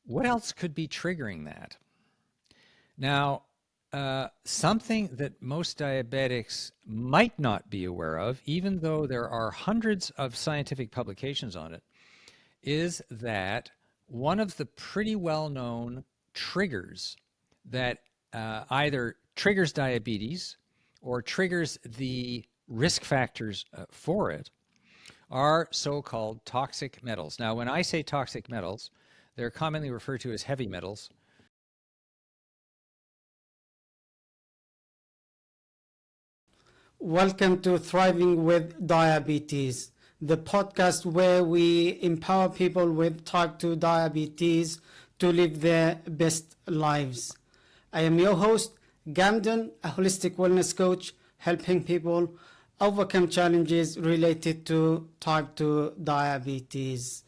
what else could be triggering that? Now, something that most diabetics might not be aware of, even though there are hundreds of scientific publications on it, is that one of the pretty well-known triggers that either triggers diabetes or triggers the risk factors for it are so-called toxic metals. Now, when I say toxic metals, they're commonly referred to as heavy metals. Welcome to Thriving with Diabetes, the podcast where we empower people with type 2 diabetes to live their best lives. I am your host, Ghamdan, a holistic wellness coach, helping people overcome challenges related to type 2 diabetes.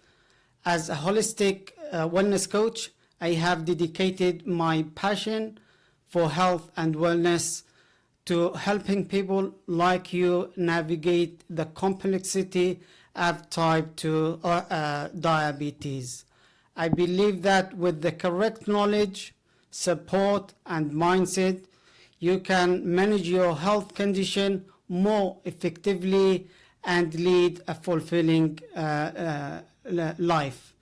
As a holistic wellness coach, I have dedicated my passion for health and wellness to helping people like you navigate the complexity of type 2 diabetes. I believe that with the correct knowledge, support, and mindset, you can manage your health condition more effectively and lead a fulfilling life.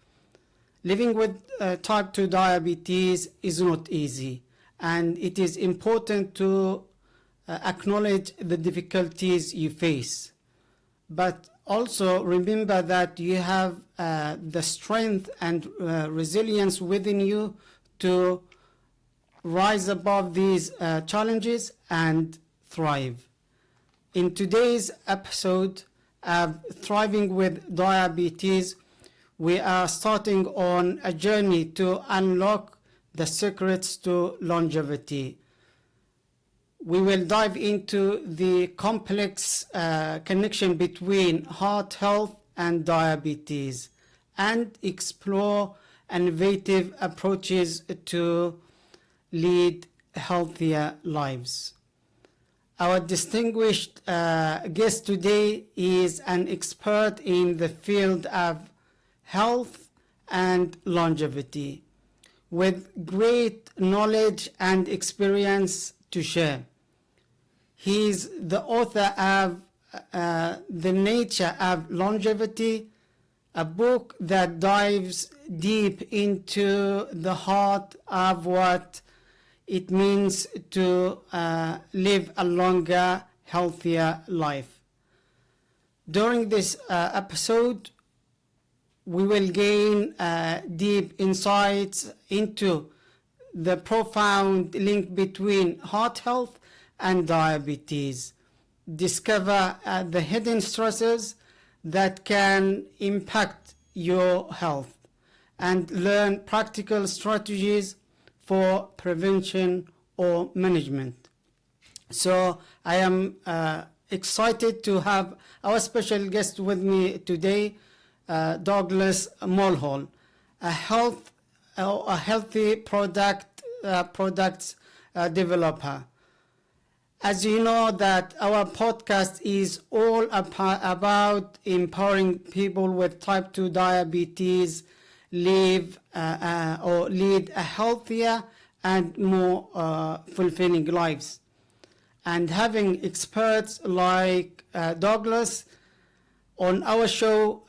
Living with type 2 diabetes is not easy, and it is important to acknowledge the difficulties you face, but also remember that you have the strength and resilience within you to rise above these challenges and thrive. In today's episode of Thriving with Diabetes, we are starting on a journey to unlock the secrets to longevity. We will dive into the complex connection between heart health and diabetes and explore innovative approaches to lead healthier lives. Our distinguished guest today is an expert in the field of health and longevity, with great knowledge and experience to share. He is the author of The Nature of Longevity, a book that dives deep into the heart of what it means to live a longer, healthier life. During this episode, we will gain deep insights into the profound link between heart health and diabetes, discover the hidden stresses that can impact your health, and learn practical strategies for prevention or management. So I am excited to have our special guest with me today, Douglas Mulhall, a healthy products developer. As you know, that our podcast is all about empowering people with type 2 diabetes live or lead a healthier and more fulfilling lives. And having experts like Douglas on our show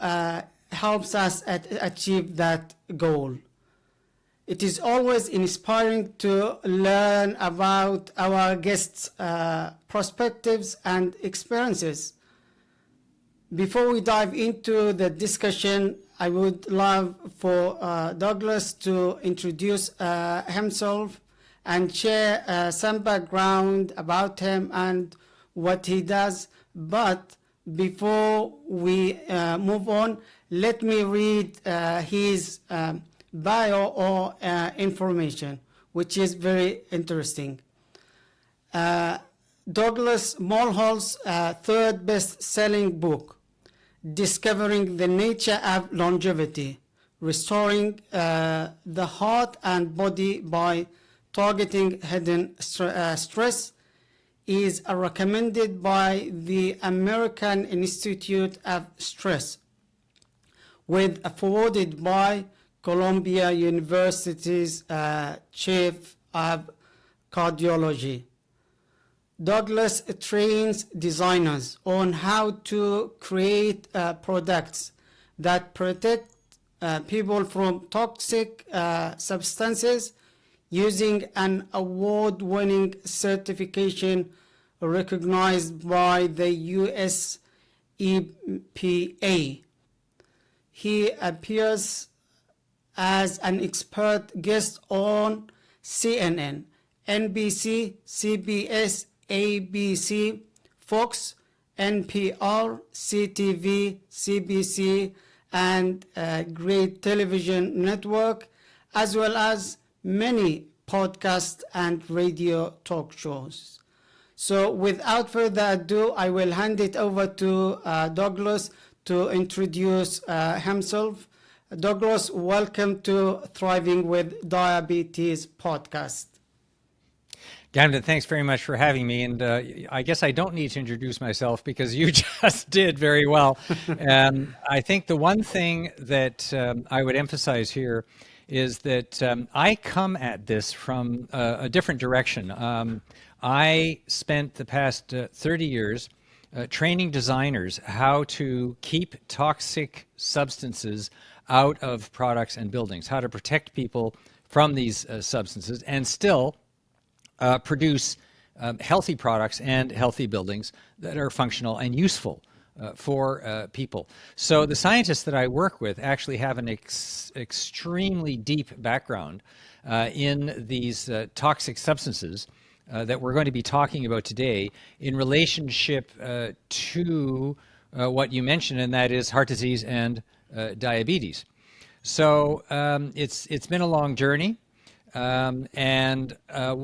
helps us achieve that goal. It is always inspiring to learn about our guests' perspectives and experiences. Before we dive into the discussion, I would love for Douglas to introduce himself and share some background about him and what he does. But before we move on, let me read his bio or information, which is very interesting. Douglas Mulhall's third best-selling book, Discovering the Nature of Longevity, Restoring the Heart and Body by Targeting Hidden Stress, is recommended by the American Institute of Stress, with forwarded by Columbia University's chief of cardiology. Douglas trains designers on how to create products that protect people from toxic substances using an award-winning certification recognized by the US EPA. He appears as an expert guest on CNN, NBC, CBS, ABC, Fox, NPR, CTV, CBC, and Great Television Network, as well as many podcast and radio talk shows. So without further ado, I will hand it over to Douglas to introduce himself. Douglas, welcome to Thriving with Diabetes podcast. Ghamdan, thanks very much for having me. And I guess I don't need to introduce myself because you just did very well. I think the one thing that I would emphasize here is that I come at this from a different direction. I spent the past 30 years training designers how to keep toxic substances out of products and buildings, how to protect people from these substances and still produce healthy products and healthy buildings that are functional and useful for people. So the scientists that I work with actually have an extremely deep background in these toxic substances that we're going to be talking about today in relationship to what you mentioned, and that is heart disease and diabetes. So it's been a long journey. And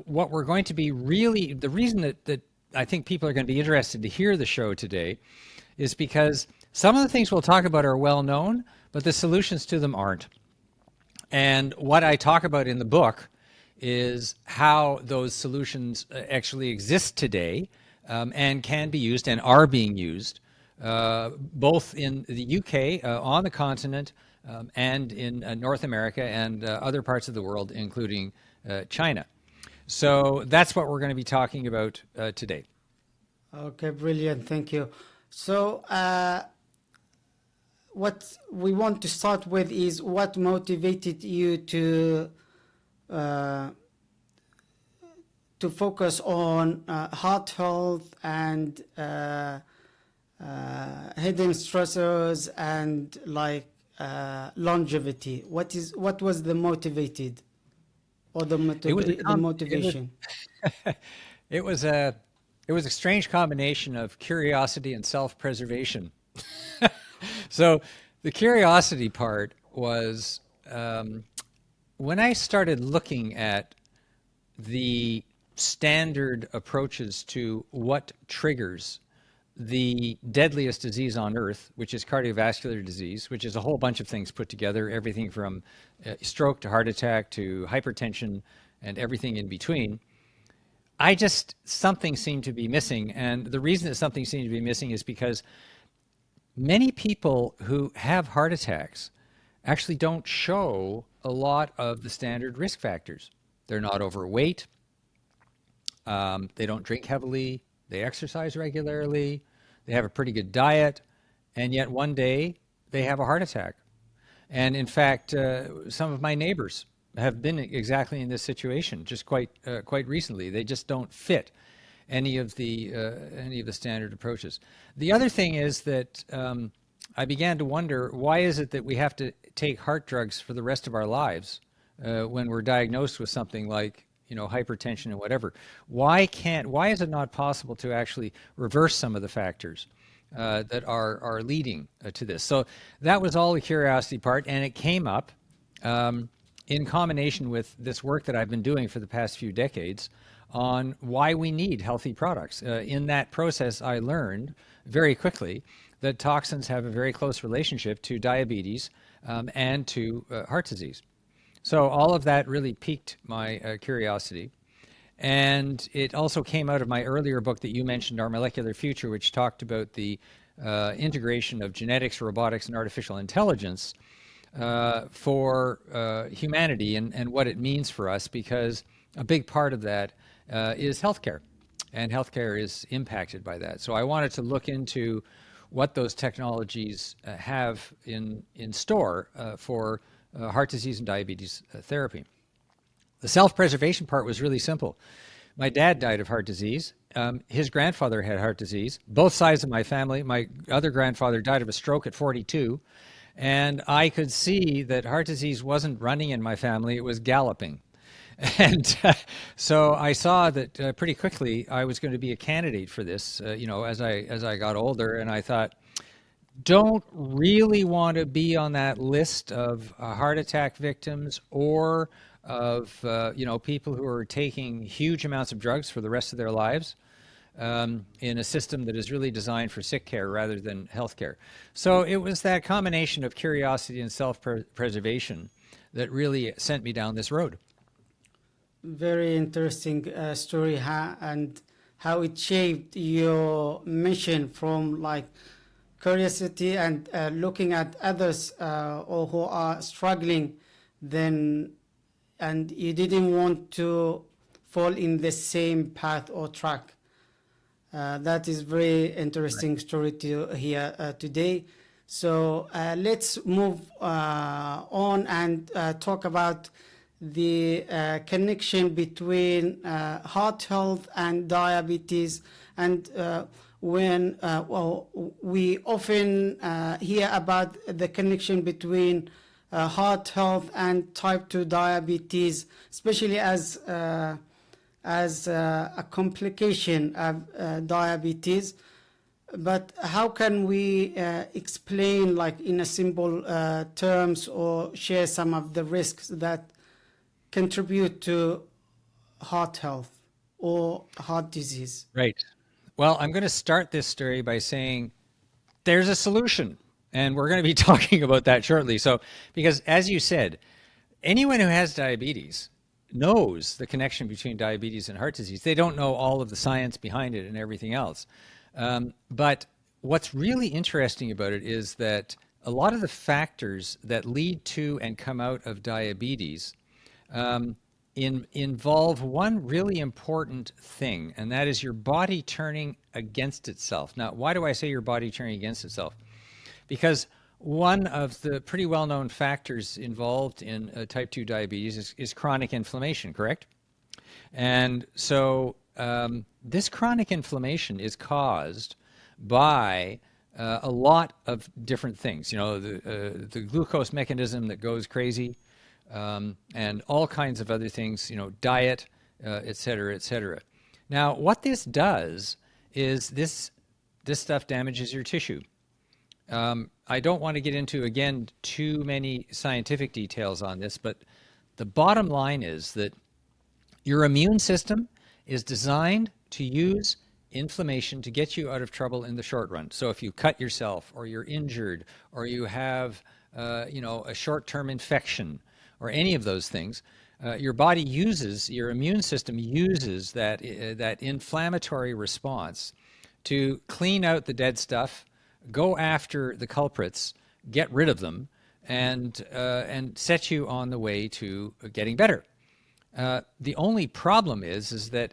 what we're going to be really, the reason that I think people are going to be interested to hear the show today is because some of the things we'll talk about are well known, but the solutions to them aren't. And what I talk about in the book is how those solutions actually exist today and can be used and are being used both in the UK, on the continent, and in North America and other parts of the world, including China. So that's what we're going to be talking about today. Okay, brilliant. Thank you. So what we want to start with is what motivated you to focus on heart health and hidden stressors and like longevity. What was the motivated or the motivation? It was a strange combination of curiosity and self-preservation. So the curiosity part was when I started looking at the standard approaches to what triggers the deadliest disease on earth, which is cardiovascular disease, which is a whole bunch of things put together, everything from stroke to heart attack to hypertension and everything in between. Something seemed to be missing. And the reason that something seemed to be missing is because many people who have heart attacks actually don't show a lot of the standard risk factors. They're not overweight. They don't drink heavily. They exercise regularly. They have a pretty good diet. And yet one day they have a heart attack. And in fact, some of my neighbors have been exactly in this situation just quite recently. They just don't fit any of the standard approaches. The other thing is that I began to wonder, why is it that we have to take heart drugs for the rest of our lives when we're diagnosed with something like hypertension and whatever? Why is it not possible to actually reverse some of the factors that are leading to this? So that was all the curiosity part, and it came up in combination with this work that I've been doing for the past few decades on why we need healthy products. In that process, I learned very quickly that toxins have a very close relationship to diabetes and to heart disease. So all of that really piqued my curiosity. And it also came out of my earlier book that you mentioned, Our Molecular Future, which talked about the integration of genetics, robotics, and artificial intelligence for humanity and what it means for us, because a big part of that is healthcare, and healthcare is impacted by that. So I wanted to look into what those technologies have in store for heart disease and diabetes therapy. The self-preservation part was really simple. My dad died of heart disease. His grandfather had heart disease. Both sides of my family. My other grandfather died of a stroke at 42. And I could see that heart disease wasn't running in my family, it was galloping. And so I saw that pretty quickly I was going to be a candidate for this, as I got older. And I thought, don't really want to be on that list of heart attack victims or of people who are taking huge amounts of drugs for the rest of their lives in a system that is really designed for sick care rather than health care. So it was that combination of curiosity and self-preservation that really sent me down this road. Very interesting story, and how it shaped your mission from like curiosity and looking at others or who are struggling, then, and you didn't want to fall in the same path or track. That is very interesting story to hear today. So let's move on and talk about the connection between heart health and diabetes. And we often hear about the connection between heart health and type 2 diabetes, especially as a complication of diabetes. But how can we explain, like in a simple terms, or share some of the risks that contribute to heart health or heart disease? Right. Well, I'm going to start this story by saying there's a solution, and we're going to be talking about that shortly. So, because as you said, anyone who has diabetes knows the connection between diabetes and heart disease. They don't know all of the science behind it and everything else. But what's really interesting about it is that a lot of the factors that lead to and come out of diabetes involve one really important thing, and that is your body turning against itself. Now, why do I say your body turning against itself? Because one of the pretty well-known factors involved in type 2 diabetes is chronic inflammation, correct? And so this chronic inflammation is caused by a lot of different things. You know, the glucose mechanism that goes crazy, and all kinds of other things, you know, diet, et cetera, et cetera. Now, what this does is this stuff damages your tissue. I don't want to get into, again, too many scientific details on this, but the bottom line is that your immune system is designed to use inflammation to get you out of trouble in the short run. So if you cut yourself, or you're injured, or you have a short-term infection, or any of those things, your immune system uses that inflammatory response to clean out the dead stuff, go after the culprits, get rid of them, and set you on the way to getting better. The only problem is that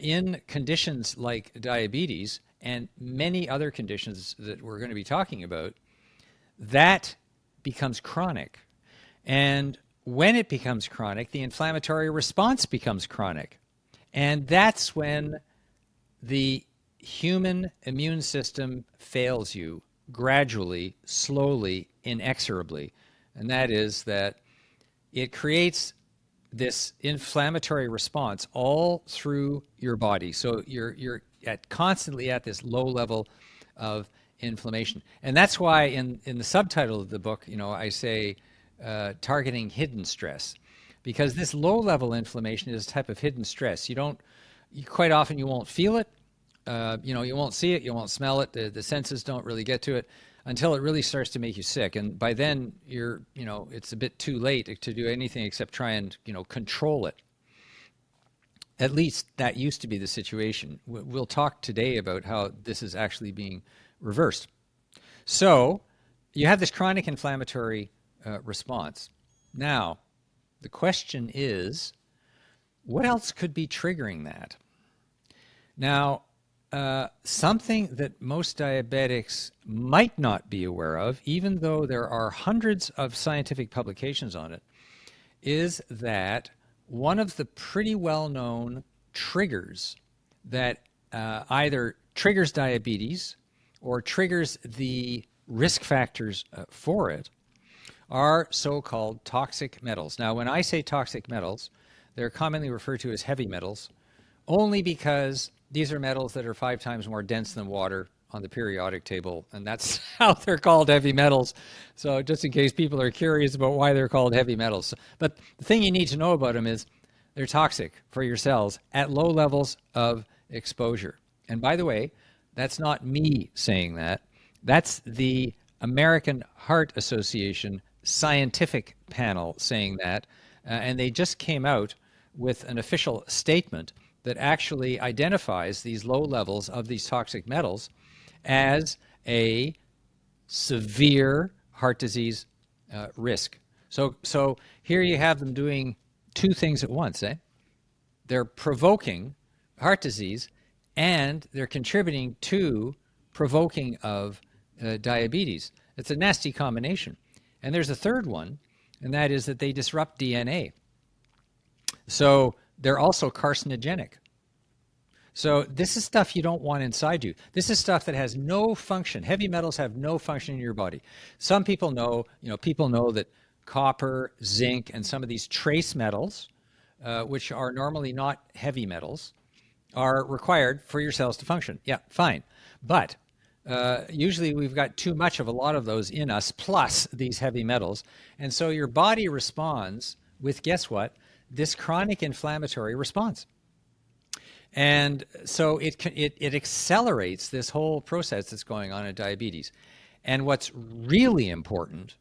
in conditions like diabetes and many other conditions that we're going to be talking about, that becomes chronic. And when it becomes chronic, the inflammatory response becomes chronic. And that's when the human immune system fails you gradually, slowly, inexorably. And that is that it creates this inflammatory response all through your body. So you're constantly at this low level of inflammation. And that's why in the subtitle of the book, I say targeting hidden stress, because this low level inflammation is a type of hidden stress. Quite often you won't feel it. You won't see it, you won't smell it. The senses don't really get to it until it really starts to make you sick. And by then it's a bit too late to do anything except try and, control it. At least that used to be the situation. We'll talk today about how this is actually being reversed. So you have this chronic inflammatory response. Now, the question is, what else could be triggering that? Now, something that most diabetics might not be aware of, even though there are hundreds of scientific publications on it, is that one of the pretty well-known triggers that either triggers diabetes or triggers the risk factors for it are so-called toxic metals. Now, when I say toxic metals, they're commonly referred to as heavy metals, only because these are metals that are 5 times more dense than water on the periodic table, and that's how they're called heavy metals. So just in case people are curious about why they're called heavy metals. But the thing you need to know about them is they're toxic for your cells at low levels of exposure. And by the way, that's not me saying that. That's the American Heart Association scientific panel saying that. And they just came out with an official statement that actually identifies these low levels of these toxic metals as a severe heart disease risk. So here you have them doing 2 things at once. They're provoking heart disease, and they're contributing to provoking of diabetes. It's a nasty combination. And there's a third one, and that is that they disrupt DNA. So they're also carcinogenic. So this is stuff you don't want inside you. This is stuff that has no function. Heavy metals have no function in your body. Some people know, people know that copper, zinc, and some of these trace metals, which are normally not heavy metals, are required for your cells to function. Yeah, fine. But usually we've got too much of a lot of those in us, plus these heavy metals. And so your body responds with, guess what? This chronic inflammatory response. And so it accelerates this whole process that's going on in diabetes. And what's really important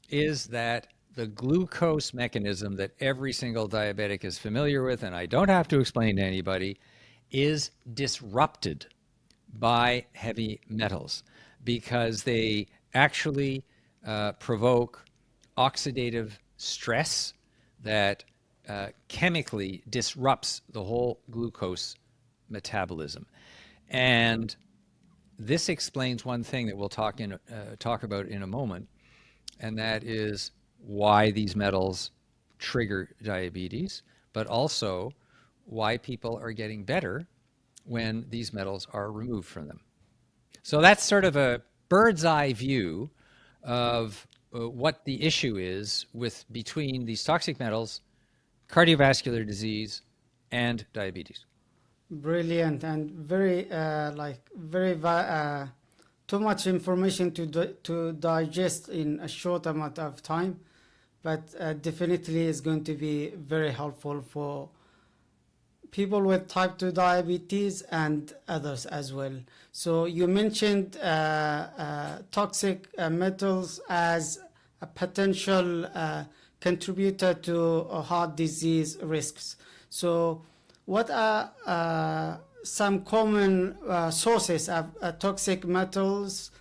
is that the glucose mechanism that every single diabetic is familiar with, and I don't have to explain to anybody, is disrupted by heavy metals because they actually provoke oxidative stress that chemically disrupts the whole glucose metabolism. And this explains one thing that we'll talk about in a moment, and that is why these metals trigger diabetes, but also why people are getting better when these metals are removed from them. So that's sort of a bird's eye view of what the issue is between these toxic metals, cardiovascular disease, and diabetes. Brilliant, and too much information to digest in a short amount of time, but definitely is going to be very helpful for people with type 2 diabetes and others as well. So you mentioned toxic metals as a potential contributor to heart disease risks. So what are some common sources of toxic metals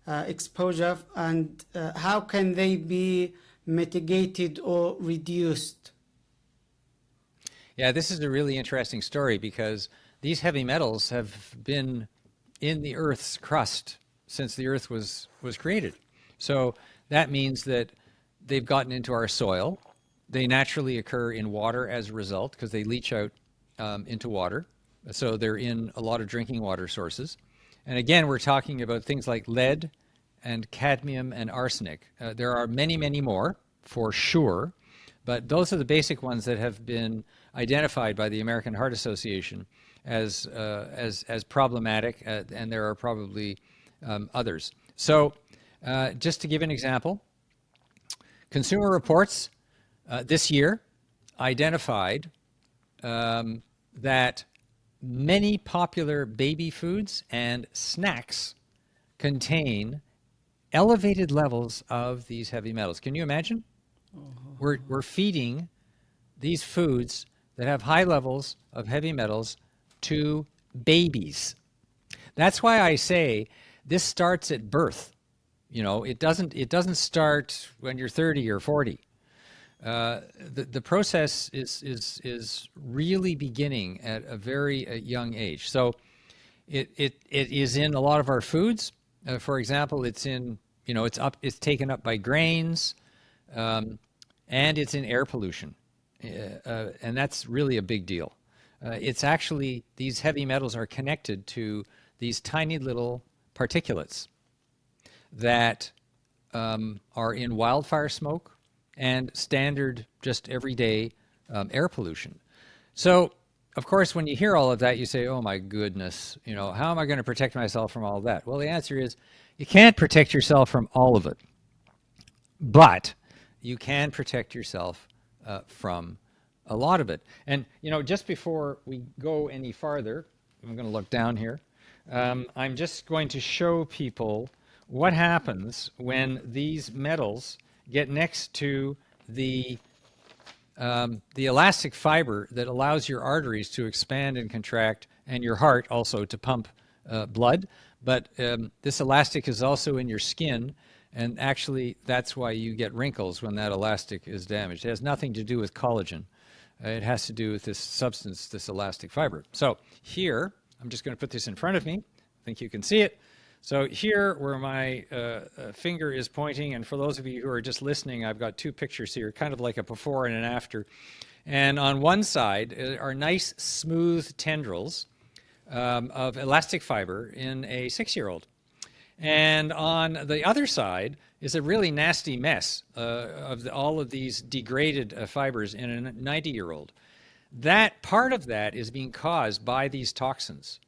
exposure, and how can they be mitigated or reduced? Yeah, this is a really interesting story because these heavy metals have been in the Earth's crust since the Earth was created. So that means that they've gotten into our soil. They naturally occur in water as a result because they leach out into water. So they're in a lot of drinking water sources. And again, we're talking about things like lead and cadmium and arsenic. There are many, many more for sure, but those are the basic ones that have been identified by the American Heart Association as problematic, and there are probably others. So just to give an example, Consumer Reports this year identified that many popular baby foods and snacks contain elevated levels of these heavy metals. Can you imagine? We're feeding these foods that have high levels of heavy metals to babies. That's why I say this starts at birth. It doesn't start when you're 30 or 40. The process is really beginning at a very young age. So it is in a lot of our foods. For example, it's in it's taken up by grains, and it's in air pollution, and that's really a big deal. It's actually, these heavy metals are connected to these tiny little particulates that are in wildfire smoke and standard, just everyday air pollution. So, of course, when you hear all of that, you say, oh my goodness, how am I going to protect myself from all of that? Well, the answer is you can't protect yourself from all of it, but you can protect yourself from a lot of it. And, just before we go any farther, I'm going to look down here. I'm just going to show people what happens when these metals get next to the elastic fiber that allows your arteries to expand and contract, and your heart also to pump blood. But this elastic is also in your skin, and actually that's why you get wrinkles when that elastic is damaged. It has nothing to do with collagen. It has to do with this substance, this elastic fiber. So here, I'm just going to put this in front of me. I think you can see it. So here, where my finger is pointing, and for those of you who are just listening, I've got two pictures here, kind of like a before and an after. And on one side are nice, smooth tendrils of elastic fiber in a 6-year-old. And on the other side is a really nasty mess of all of these degraded fibers in a 90-year-old. That part of that is being caused by these toxins.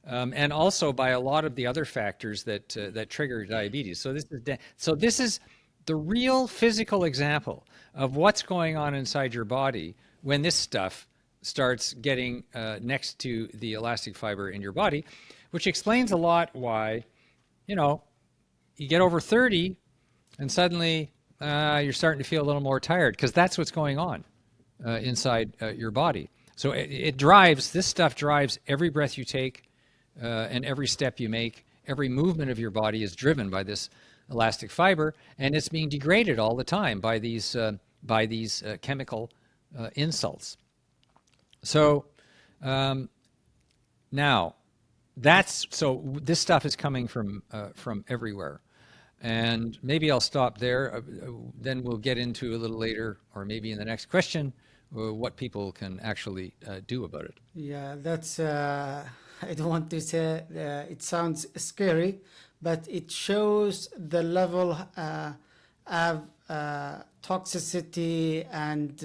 And also by a lot of the other factors that trigger diabetes. So this is the real physical example of what's going on inside your body when this stuff starts getting next to the elastic fiber in your body, which explains a lot why, you get over 30 and suddenly you're starting to feel a little more tired, because that's what's going on inside your body. So this stuff drives every breath you take. And every step you make, every movement of your body is driven by this elastic fiber, and it's being degraded all the time by these chemical insults. So now, this stuff is coming from everywhere, and maybe I'll stop there. Then we'll get into a little later, or maybe in the next question, what people can actually do about it. Yeah, that's. I don't want to say it sounds scary, but it shows the level of toxicity and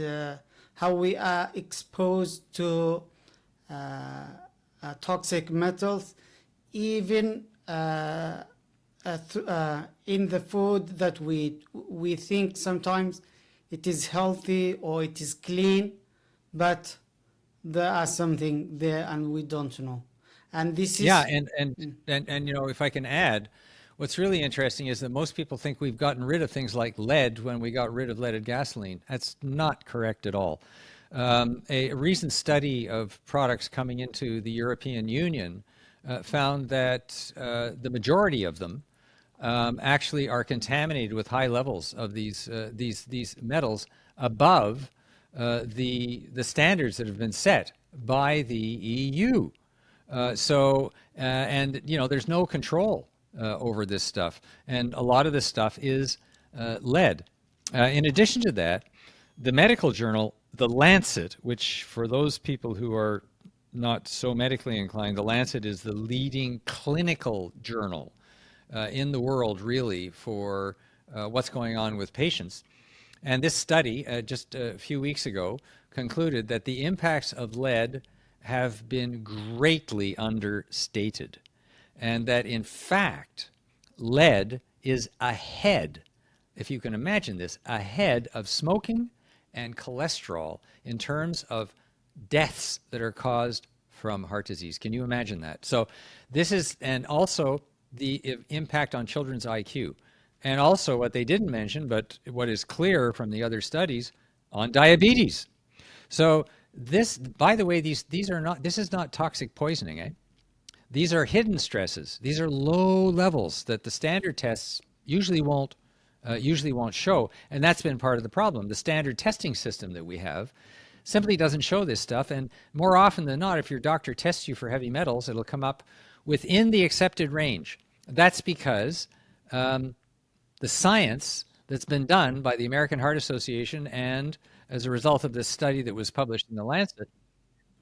how we are exposed to toxic metals, even in the food that we think sometimes it is healthy or it is clean, but there are something there and we don't know. And this is and if I can add, what's really interesting is that most people think we've gotten rid of things like lead when we got rid of leaded gasoline. That's not correct at all. A recent study of products coming into the European Union found that the majority of them actually are contaminated with high levels of these metals above the standards that have been set by the EU. And there's no control over this stuff, and a lot of this stuff is lead. In addition to that, the medical journal, The Lancet, which for those people who are not so medically inclined, The Lancet is the leading clinical journal in the world, really, for what's going on with patients. And this study, just a few weeks ago, concluded that the impacts of lead have been greatly understated, and that in fact lead is ahead, if you can imagine this, ahead of smoking and cholesterol in terms of deaths that are caused from heart disease. Can you imagine that? So this is, and also the impact on children's IQ, and also what they didn't mention, but what is clear from the other studies, on diabetes. So this, by the way, this is not toxic poisoning, eh? These are hidden stresses. These are low levels that the standard tests usually won't show, and that's been part of the problem. The standard testing system that we have simply doesn't show this stuff, and more often than not, if your doctor tests you for heavy metals, it'll come up within the accepted range. That's because the science that's been done by the American Heart Association, and as a result of this study that was published in The Lancet,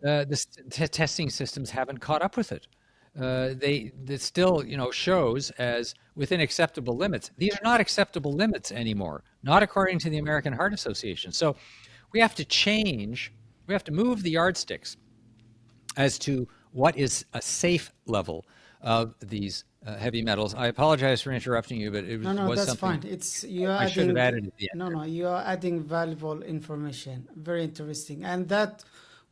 the testing systems haven't caught up with it. It still, shows as within acceptable limits. These are not acceptable limits anymore, not according to the American Heart Association. So we have to move the yardsticks as to what is a safe level of these heavy metals. I apologize for interrupting you, but it was, No, was that's something fine. It's you are I should have adding added at the end. no, you are adding valuable information. Very interesting, and that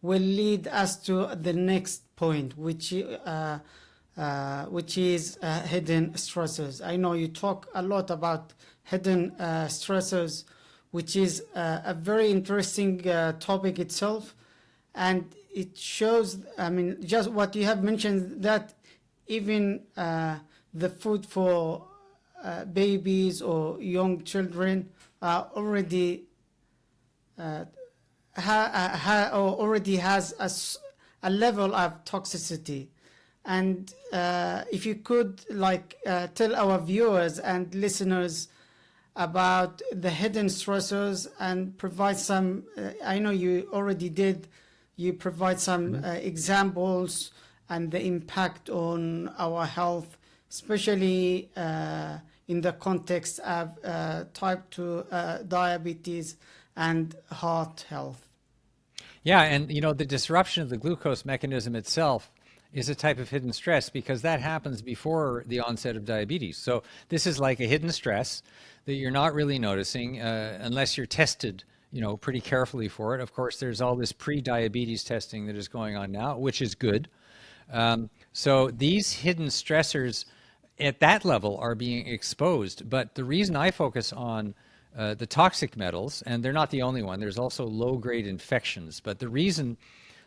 will lead us to the next point, which is hidden stressors. I know you talk a lot about hidden stressors, which is a very interesting topic itself, and it shows. I mean, just what you have mentioned, that even the food for babies or young children are already already has a level of toxicity. And if you could tell our viewers and listeners about the hidden stressors and provide some, I know you already did, you provide some examples and the impact on our health, especially in the context of type 2 diabetes and heart health. Yeah, and the disruption of the glucose mechanism itself is a type of hidden stress because that happens before the onset of diabetes. So this is like a hidden stress that you're not really noticing unless you're tested, pretty carefully for it. Of course, there's all this pre-diabetes testing that is going on now, which is good. So these hidden stressors at that level are being exposed. But the reason I focus on the toxic metals, and they're not the only one, there's also low-grade infections. But the reason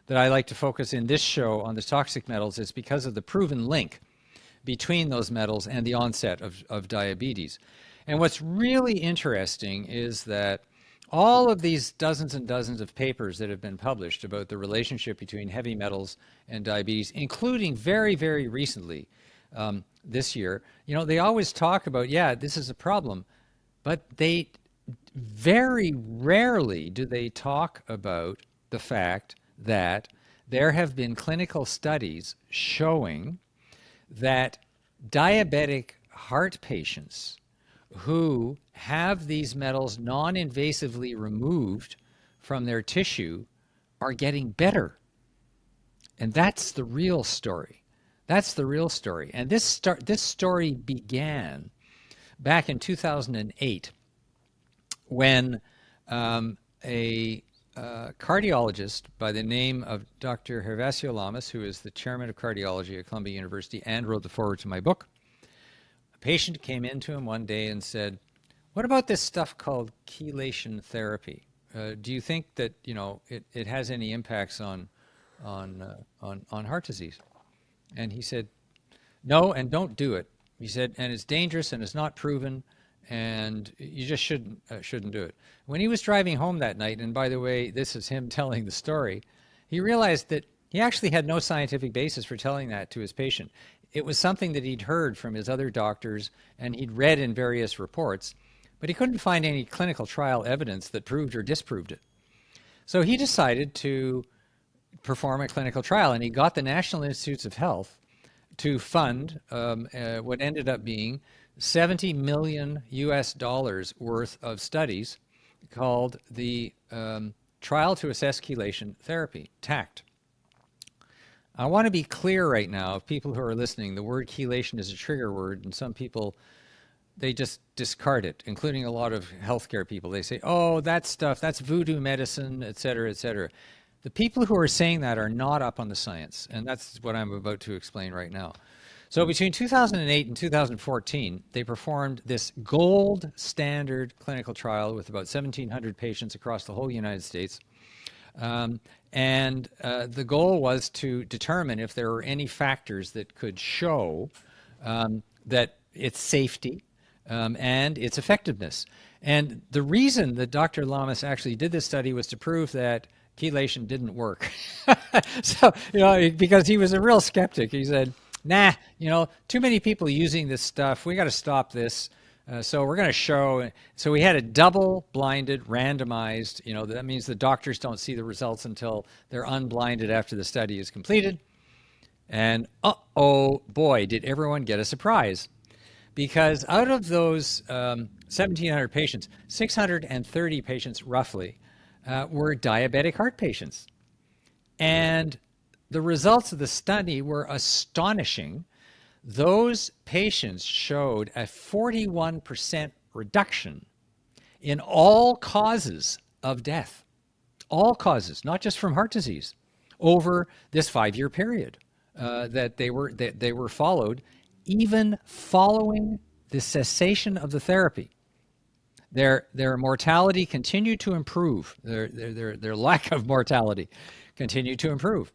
that I like to focus in this show on the toxic metals is because of the proven link between those metals and the onset of diabetes. And what's really interesting is that all of these dozens and dozens of papers that have been published about the relationship between heavy metals and diabetes, including very, very recently this year, they always talk about, this is a problem, but they very rarely do they talk about the fact that there have been clinical studies showing that diabetic heart patients who have these metals non-invasively removed from their tissue are getting better. And that's the real story. That's the real story. And this story began back in 2008 when a cardiologist by the name of Dr. Gervasio Lamas, who is the chairman of cardiology at Columbia University and wrote the foreword to my book, a patient came in to him one day and said, "What about this stuff called chelation therapy? Do you think that it has any impacts on heart disease?" And he said, "No, and don't do it." He said, "And it's dangerous and it's not proven, and you just shouldn't do it." When he was driving home that night, and by the way, this is him telling the story, he realized that he actually had no scientific basis for telling that to his patient. It was something that he'd heard from his other doctors and he'd read in various reports, but he couldn't find any clinical trial evidence that proved or disproved it. So he decided to perform a clinical trial, and he got the National Institutes of Health to fund what ended up being $70 million worth of studies called the Trial to Assess Chelation Therapy, TACT. I want to be clear right now, of people who are listening, the word chelation is a trigger word, and some people, they just discard it, including a lot of healthcare people. They say, "Oh, that stuff, that's voodoo medicine, et cetera, et cetera." The people who are saying that are not up on the science, and that's what I'm about to explain right now. So between 2008 and 2014, they performed this gold standard clinical trial with about 1,700 patients across the whole United States. And the goal was to determine if there were any factors that could show that its safety, and its effectiveness. And the reason that Dr. Lamas actually did this study was to prove that chelation didn't work. So, because he was a real skeptic. He said, nah, too many people using this stuff. We got to stop this. So we're going to show. So we had a double-blinded, randomized, that means the doctors don't see the results until they're unblinded after the study is completed. And oh boy, did everyone get a surprise. Because out of those 1,700 patients, 630 patients roughly were diabetic heart patients. And the results of the study were astonishing. Those patients showed a 41% reduction in all causes of death, all causes, not just from heart disease, over this 5-year period that they were followed. Even following the cessation of the therapy, their mortality continued to improve. Their lack of mortality continued to improve.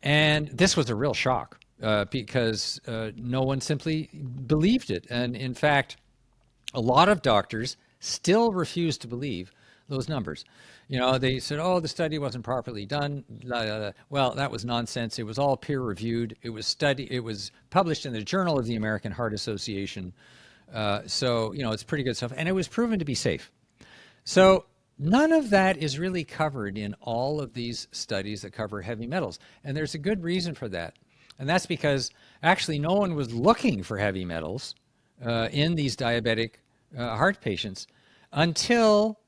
And this was a real shock because no one simply believed it. And in fact, a lot of doctors still refuse to believe those numbers. They said, oh, the study wasn't properly done. Well, that was nonsense. It was all peer reviewed. It was published in the Journal of the American Heart Association. So, it's pretty good stuff. And it was proven to be safe. So none of that is really covered in all of these studies that cover heavy metals. And there's a good reason for that. And that's because actually no one was looking for heavy metals in these diabetic heart patients until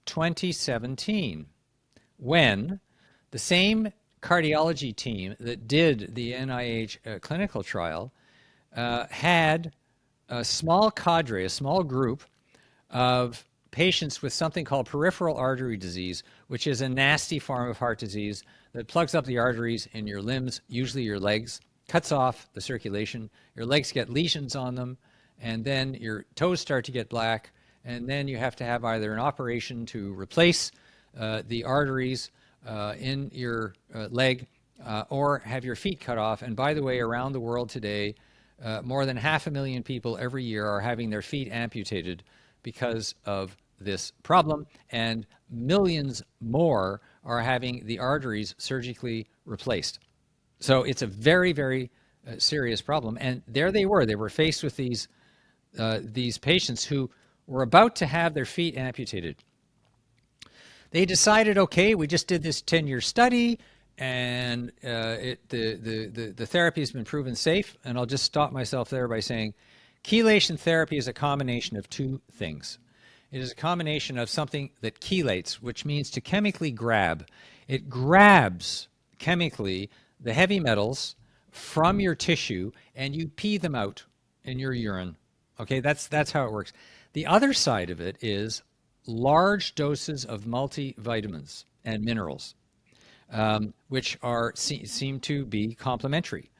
2017, when the same cardiology team that did the NIH clinical trial had a small cadre, a small group of patients with something called peripheral artery disease, which is a nasty form of heart disease that plugs up the arteries in your limbs, usually your legs, cuts off the circulation. Your legs get lesions on them, and then your toes start to get black. And then you have to have either an operation to replace the arteries in your leg or have your feet cut off. And by the way, around the world today, more than 500,000 people every year are having their feet amputated because of this problem. And millions more are having the arteries surgically replaced. So it's a very, very serious problem. And there they were faced with these patients who were about to have their feet amputated. They decided, okay, we just did this 10-year study, and the therapy has been proven safe. And I'll just stop myself there by saying chelation therapy is a combination of two things. It is a combination of something that chelates, which means to chemically grab. It grabs chemically the heavy metals from your tissue, and you pee them out in your urine. Okay, that's how it works. The other side of it is large doses of multivitamins and minerals, which seem to be complementary.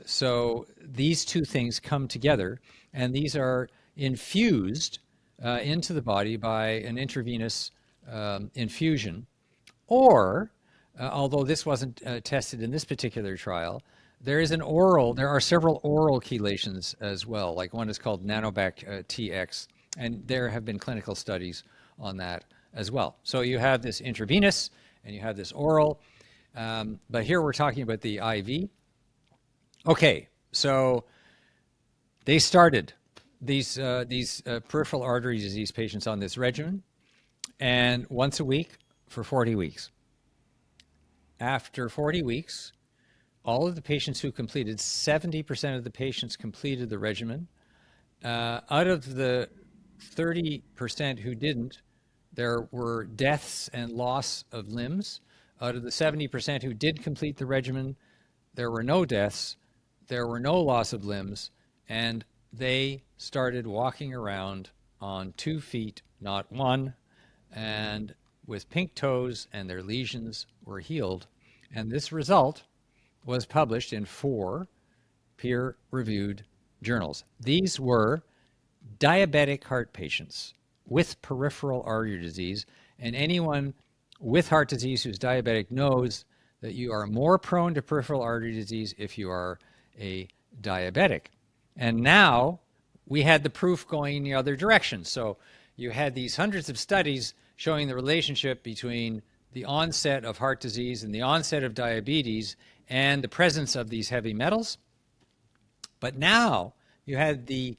So these two things come together, and these are infused into the body by an intravenous infusion. Or, although this wasn't tested in this particular trial, there are several oral chelations as well. Like one is called Nanobac TX. And there have been clinical studies on that as well. So you have this intravenous and you have this oral. But here we're talking about the IV. Okay, so they started these peripheral artery disease patients on this regimen, and once a week for 40 weeks. After 40 weeks, all of the patients who completed, 70% of the patients completed the regimen. Out of the 30% who didn't, there were deaths and loss of limbs. Out of the 70% who did complete the regimen, there were no deaths, there were no loss of limbs, and they started walking around on 2 feet, not one, and with pink toes, and their lesions were healed. And this result was published in 4 peer-reviewed journals. These were diabetic heart patients with peripheral artery disease, and anyone with heart disease who's diabetic knows that you are more prone to peripheral artery disease if you are a diabetic. And now we had the proof going in the other direction. So you had these hundreds of studies showing the relationship between the onset of heart disease and the onset of diabetes and the presence of these heavy metals. But now you had the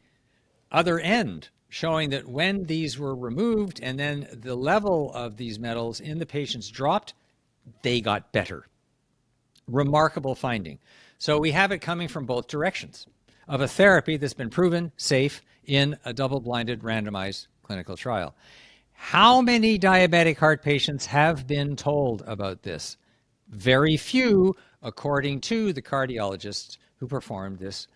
other end showing that when these were removed and then the level of these metals in the patients dropped, they got better. Remarkable finding. So we have it coming from both directions of a therapy that's been proven safe in a double-blinded randomized clinical trial. How many diabetic heart patients have been told about this? Very few, according to the cardiologists who performed this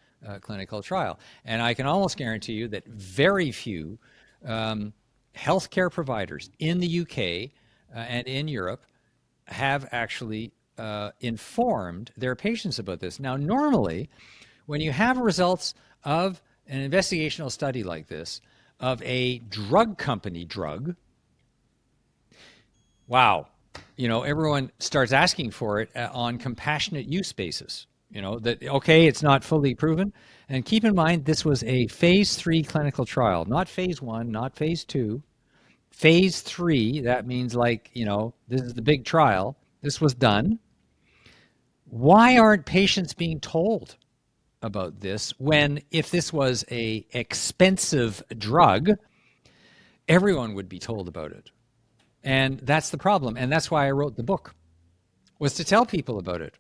clinical trial. And I can almost guarantee you that very few healthcare providers in the UK and in Europe have actually informed their patients about this. Now, normally, when you have results of an investigational study like this, of a drug company drug, wow, everyone starts asking for it on compassionate use basis. That, okay, it's not fully proven. And keep in mind, this was a phase 3 clinical trial, not phase 1, not phase 2. Phase 3, that means this is the big trial. This was done. Why aren't patients being told about this when, if this was a expensive drug, everyone would be told about it? And that's the problem. And that's why I wrote the book, was to tell people about it.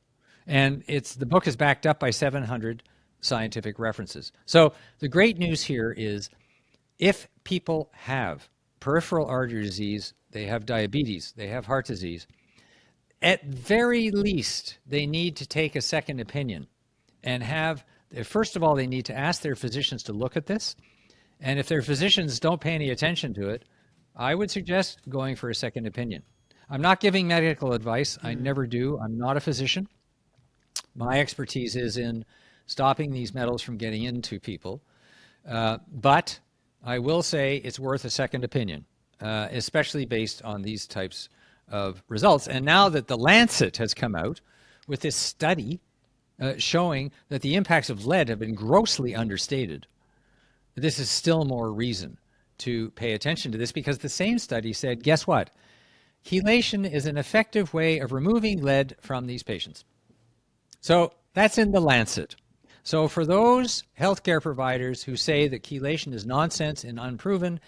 And the book is backed up by 700 scientific references. So the great news here is, if people have peripheral artery disease, they have diabetes, they have heart disease, at very least, they need to take a second opinion and first of all, they need to ask their physicians to look at this. And if their physicians don't pay any attention to it, I would suggest going for a second opinion. I'm not giving medical advice. I never do. I'm not a physician. My expertise is in stopping these metals from getting into people. But I will say it's worth a second opinion, especially based on these types of results. And now that the Lancet has come out with this study showing that the impacts of lead have been grossly understated, this is still more reason to pay attention to this, because the same study said, guess what? Chelation is an effective way of removing lead from these patients. So that's in the Lancet. So for those healthcare providers who say that chelation is nonsense and unproven,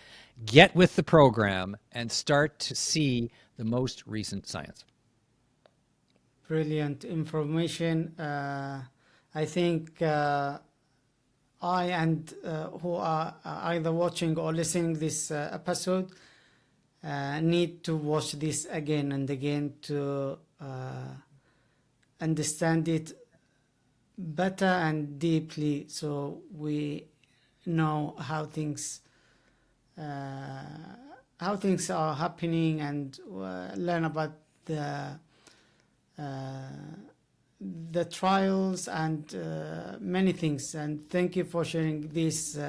get with the program and start to see the most recent science. Brilliant information. I think I and who are either watching or listening this episode need to watch this again and again to understand it better and deeply, so we know how things are happening, and learn about the trials and many things. And thank you for sharing this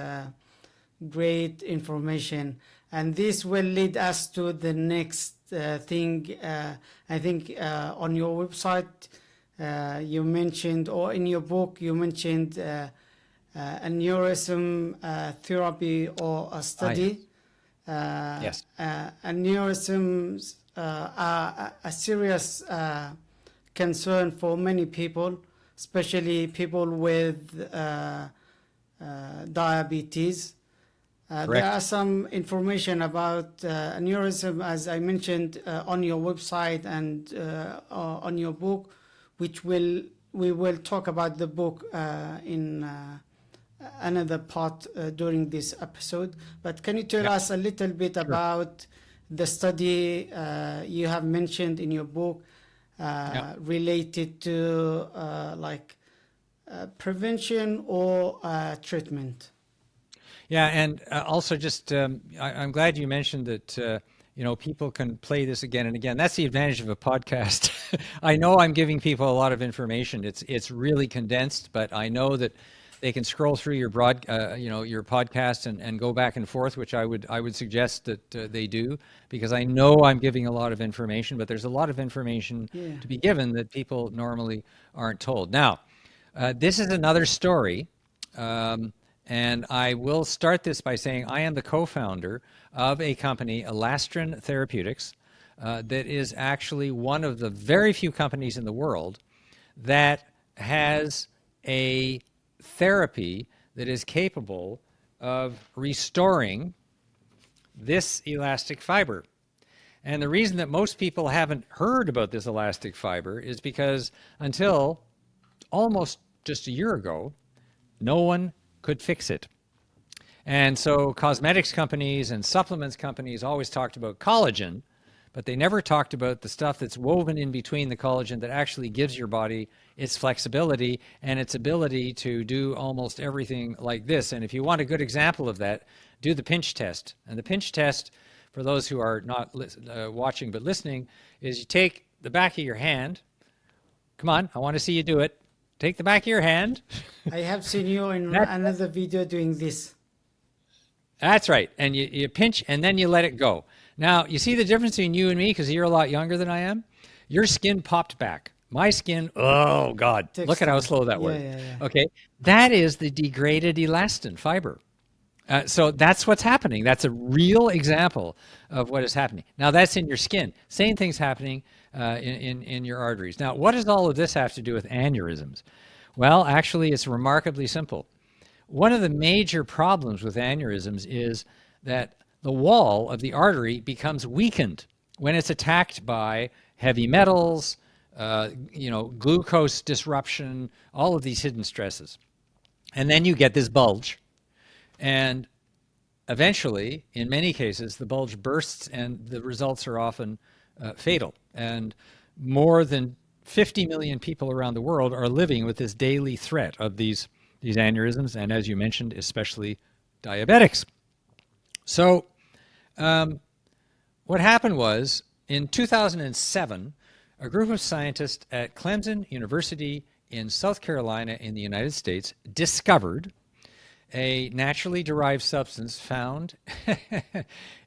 great information. And this will lead us to the next thing. I think on your website you mentioned, or in your book you mentioned, aneurysm therapy or a study. Yes. Aneurysms are a serious concern for many people, especially people with diabetes. There are some information about aneurysm, as I mentioned, on your website and on your book, which we will talk about the book in another part during this episode. But can you tell us a little bit about the study you have mentioned in your book related to prevention or treatment? Yeah, and also just I'm glad you mentioned that people can play this again and again. That's the advantage of a podcast. I know I'm giving people a lot of information. It's really condensed, but I know that they can scroll through your your podcast and go back and forth, which I would suggest that they do, because I know I'm giving a lot of information, but there's a lot of information to be given that people normally aren't told. Now, this is another story And I will start this by saying I am the co-founder of a company, Elastrin Therapeutics, that is actually one of the very few companies in the world that has a therapy that is capable of restoring this elastic fiber. And the reason that most people haven't heard about this elastic fiber is because until almost just a year ago, no one could fix it. And so cosmetics companies and supplements companies always talked about collagen, but they never talked about the stuff that's woven in between the collagen that actually gives your body its flexibility and its ability to do almost everything like this. And if you want a good example of that, do the pinch test. And the pinch test, for those who are not watching but listening, is you take the back of your hand. Come on, I want to see you do it. Take the back of your hand. I have seen you in another video doing this. That's right. And you pinch and then you let it go. Now, you see the difference between you and me because you're a lot younger than I am? Your skin popped back. My skin, oh God, look at how slow that worked. Yeah. Okay, that is the degraded elastin fiber. So that's what's happening. That's a real example of what is happening. Now, that's in your skin. Same thing's happening in your arteries. Now, what does all of this have to do with aneurysms? Well, actually, it's remarkably simple. One of the major problems with aneurysms is that the wall of the artery becomes weakened when it's attacked by heavy metals, glucose disruption, all of these hidden stresses. And then you get this bulge. And eventually, in many cases, the bulge bursts and the results are often fatal. And more than 50 million people around the world are living with this daily threat of these aneurysms, and as you mentioned, especially diabetics. So what happened was, in 2007, a group of scientists at Clemson University in South Carolina in the United States discovered a naturally derived substance found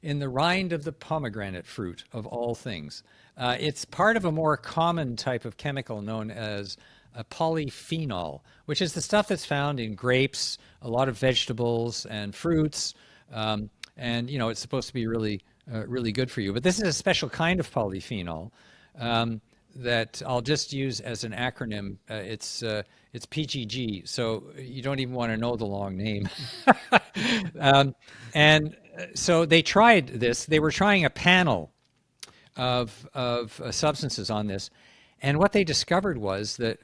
in the rind of the pomegranate fruit, of all things. It's part of a more common type of chemical known as a polyphenol, which is the stuff that's found in grapes, a lot of vegetables and fruits, and it's supposed to be really good for you. But this is a special kind of polyphenol that I'll just use as an acronym. It's PGG, so you don't even want to know the long name. So they tried this. They were trying a panel of substances on this, and what they discovered was that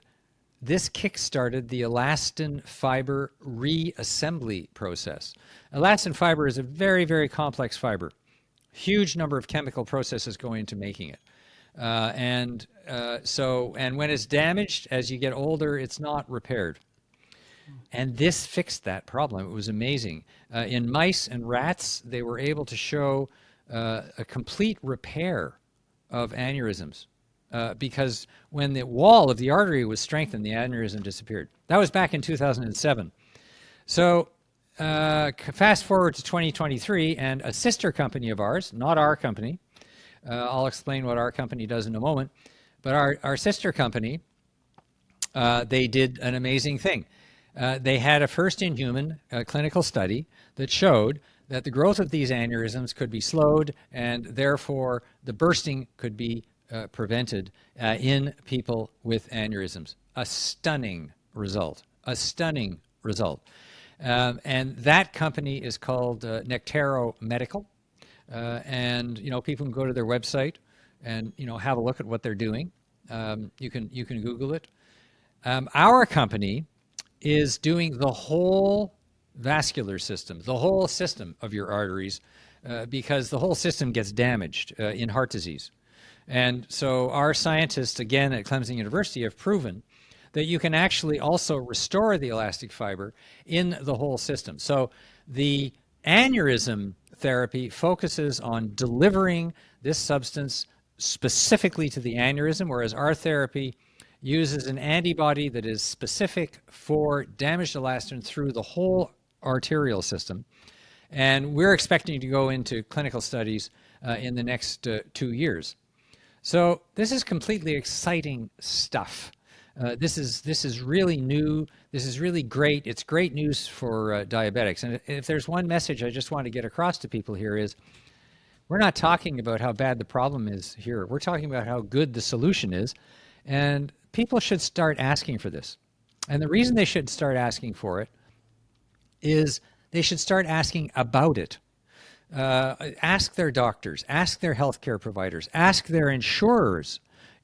this kick-started the elastin fiber reassembly process. Elastin fiber is a very, very complex fiber. Huge number of chemical processes go into making it. And when it's damaged, as you get older, it's not repaired. And this fixed that problem. It was amazing. In mice and rats, they were able to show a complete repair of aneurysms. Because when the wall of the artery was strengthened, the aneurysm disappeared. That was back in 2007. So fast forward to 2023, and a sister company of ours, not our company, I'll explain what our company does in a moment, but our sister company, they did an amazing thing. They had a first-in-human clinical study that showed that the growth of these aneurysms could be slowed, and therefore the bursting could be prevented in people with aneurysms. A stunning result. And that company is called Nectaro Medical. And people can go to their website and have a look at what they're doing. You can Google it. Our company is doing the whole vascular system, the whole system of your arteries, because the whole system gets damaged in heart disease. And so our scientists, again, at Clemson University have proven that you can actually also restore the elastic fiber in the whole system. So the aneurysm therapy focuses on delivering this substance specifically to the aneurysm, whereas our therapy uses an antibody that is specific for damaged elastin through the whole arterial system. And we're expecting to go into clinical studies in the next 2 years. So this is completely exciting stuff. This is really new. This is really great. It's great news for diabetics. And if there's one message I just want to get across to people here is, we're not talking about how bad the problem is here. We're talking about how good the solution is. And people should start asking for this. And the reason they should start asking for it is they should start asking about it. Ask their doctors, ask their healthcare providers, ask their insurers,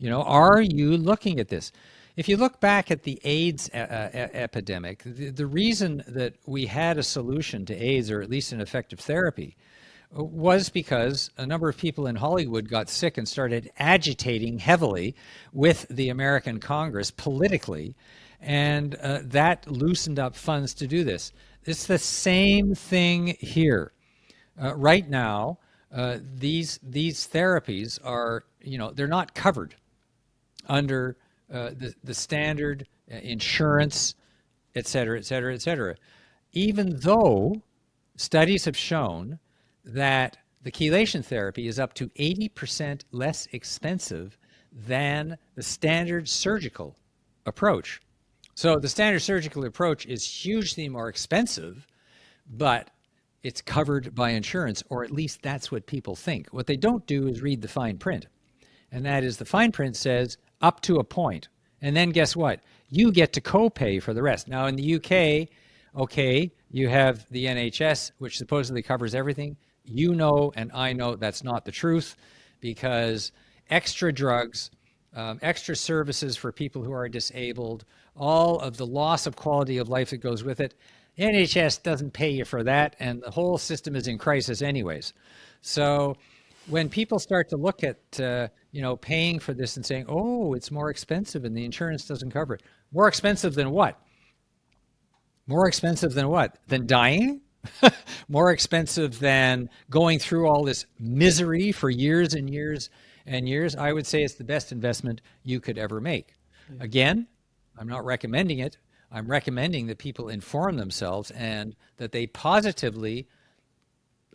are you looking at this? If you look back at the AIDS epidemic, the reason that we had a solution to AIDS, or at least an effective therapy, was because a number of people in Hollywood got sick and started agitating heavily with the American Congress politically, and that loosened up funds to do this. It's the same thing here. Right now, these therapies are, they're not covered under the standard insurance, et cetera, et cetera, et cetera. Even though studies have shown that the chelation therapy is up to 80% less expensive than the standard surgical approach. So the standard surgical approach is hugely more expensive, but it's covered by insurance, or at least that's what people think. What they don't do is read the fine print. And that is, the fine print says up to a point. And then guess what? You get to co-pay for the rest. Now in the UK, okay, you have the NHS, which supposedly covers everything. And I know that's not the truth, because extra drugs, extra services for people who are disabled, all of the loss of quality of life that goes with it, the NHS doesn't pay you for that, and the whole system is in crisis anyways. So when people start to look at, paying for this and saying, oh, it's more expensive and the insurance doesn't cover it. More expensive than what? More expensive than what? Than dying? More expensive than going through all this misery for years and years and years? I would say it's the best investment you could ever make. Again, I'm not recommending it. I'm recommending that people inform themselves and that they positively,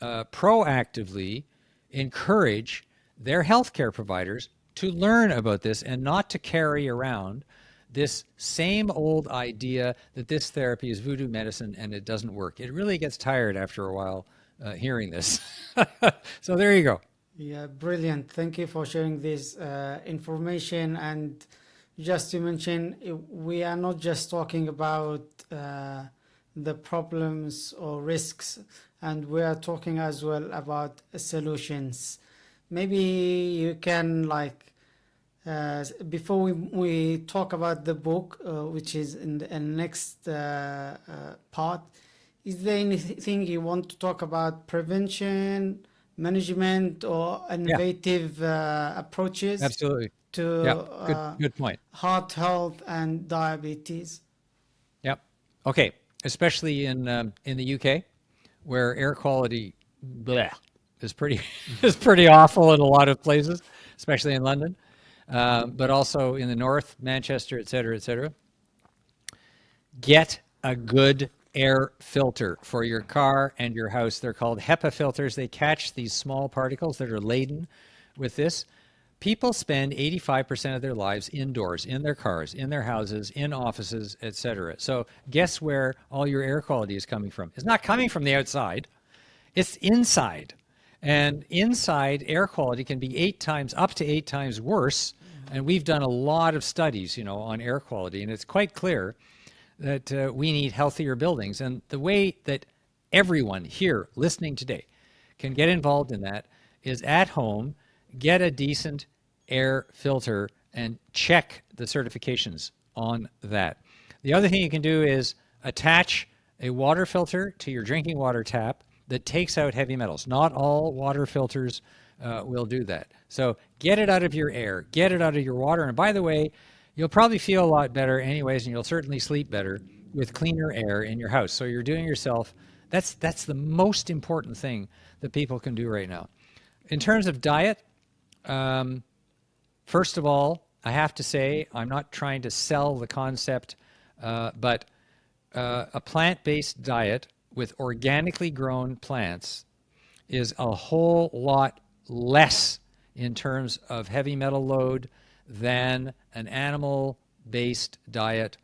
proactively encourage their healthcare providers to learn about this and not to carry around this same old idea that this therapy is voodoo medicine and it doesn't work. It really gets tired after a while hearing this. So there you go. Yeah, brilliant. Thank you for sharing this information. And just to mention, we are not just talking about the problems or risks, and we are talking as well about solutions. Maybe you can, before we talk about the book, which is in the next part, is there anything you want to talk about prevention, management, or innovative approaches Absolutely. to Good point. heart health and diabetes? Yep. Okay. Especially in the UK, where air quality is pretty is pretty awful in a lot of places, especially in London, but also in the north, Manchester, et cetera, et cetera. Get a good air filter for your car and your house. They're called HEPA filters. They catch these small particles that are laden with this. People spend 85% of their lives indoors, in their cars, in their houses, in offices, etc. So guess where all your air quality is coming from? It's not coming from the outside. It's inside. And inside air quality can be up to 8 times worse. And we've done a lot of studies, on air quality, and it's quite clear that we need healthier buildings. And the way that everyone here listening today can get involved in that is at home, get a decent air filter and check the certifications on that. The other thing you can do is attach a water filter to your drinking water tap that takes out heavy metals. Not all water filters will do that. So get it out of your air, get it out of your water. And by the way, you'll probably feel a lot better anyways, and you'll certainly sleep better with cleaner air in your house. So you're doing yourself, that's the most important thing that people can do right now. In terms of diet, first of all, I have to say, I'm not trying to sell the concept, but a plant-based diet with organically grown plants is a whole lot less in terms of heavy metal load than an animal based diet.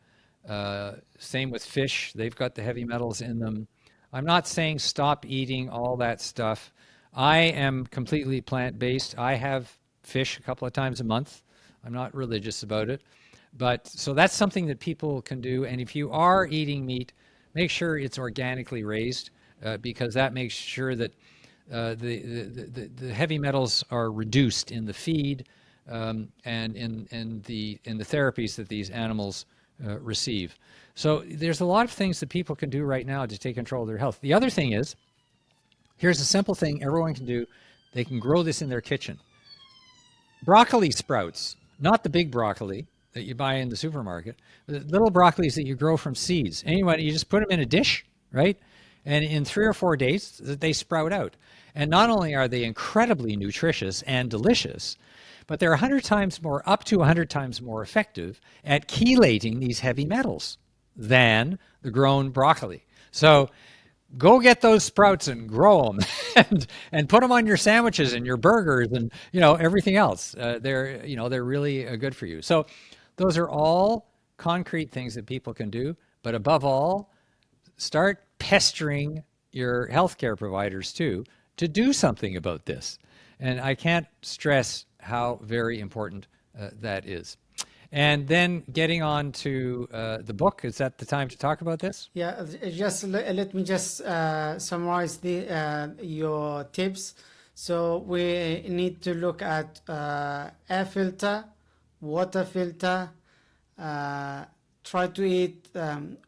Same with fish. They've got the heavy metals in them. I'm not saying stop eating all that stuff. I am completely plant-based. I have fish a couple of times a month. I'm not religious about it. But so that's something that people can do. And if you are eating meat, make sure it's organically raised, because that makes sure that the heavy metals are reduced in the feed, and in the therapies that these animals receive. So there's a lot of things that people can do right now to take control of their health. The other thing is, here's a simple thing everyone can do. They can grow this in their kitchen. Broccoli sprouts, not the big broccoli that you buy in the supermarket, the little broccolis that you grow from seeds. Anyway, you just put them in a dish, right? And in 3 or 4 days, they sprout out. And not only are they incredibly nutritious and delicious, but they're 100 times more, up to 100 times more effective at chelating these heavy metals than the grown broccoli. So go get those sprouts and grow them and put them on your sandwiches and your burgers and, everything else. They're really good for you. So those are all concrete things that people can do. But above all, start pestering your healthcare providers too to do something about this. And I can't stress how very important that is. And then getting on to the book, is that the time to talk about this? Yeah, just let me just summarize your tips. So we need to look at air filter, water filter, try to eat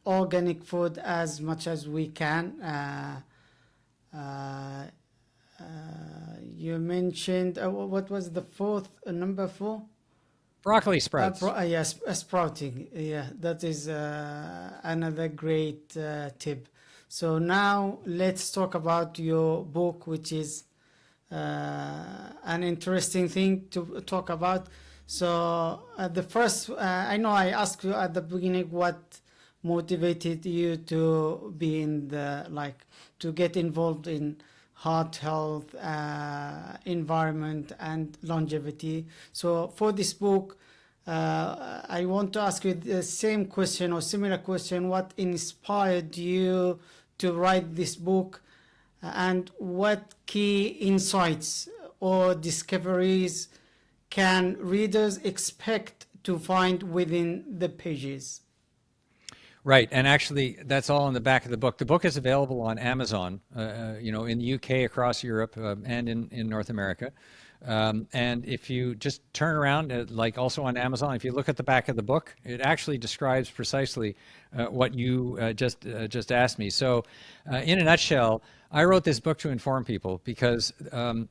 organic food as much as we can. You mentioned, what was the fourth, number 4? Broccoli sprouts. Yes, sprouting. Yeah, that is another great tip. So now let's talk about your book, which is an interesting thing to talk about. So the first, I know I asked you at the beginning what motivated you to be to get involved in heart health, environment, and longevity. So for this book, I want to ask you the same question or similar question. What inspired you to write this book, and what key insights or discoveries can readers expect to find within the pages? Right, and actually, that's all in the back of the book. The book is available on Amazon, in the UK, across Europe, and in North America. And if you just turn around, also on Amazon, if you look at the back of the book, it actually describes precisely what you just asked me. So, in a nutshell, I wrote this book to inform people because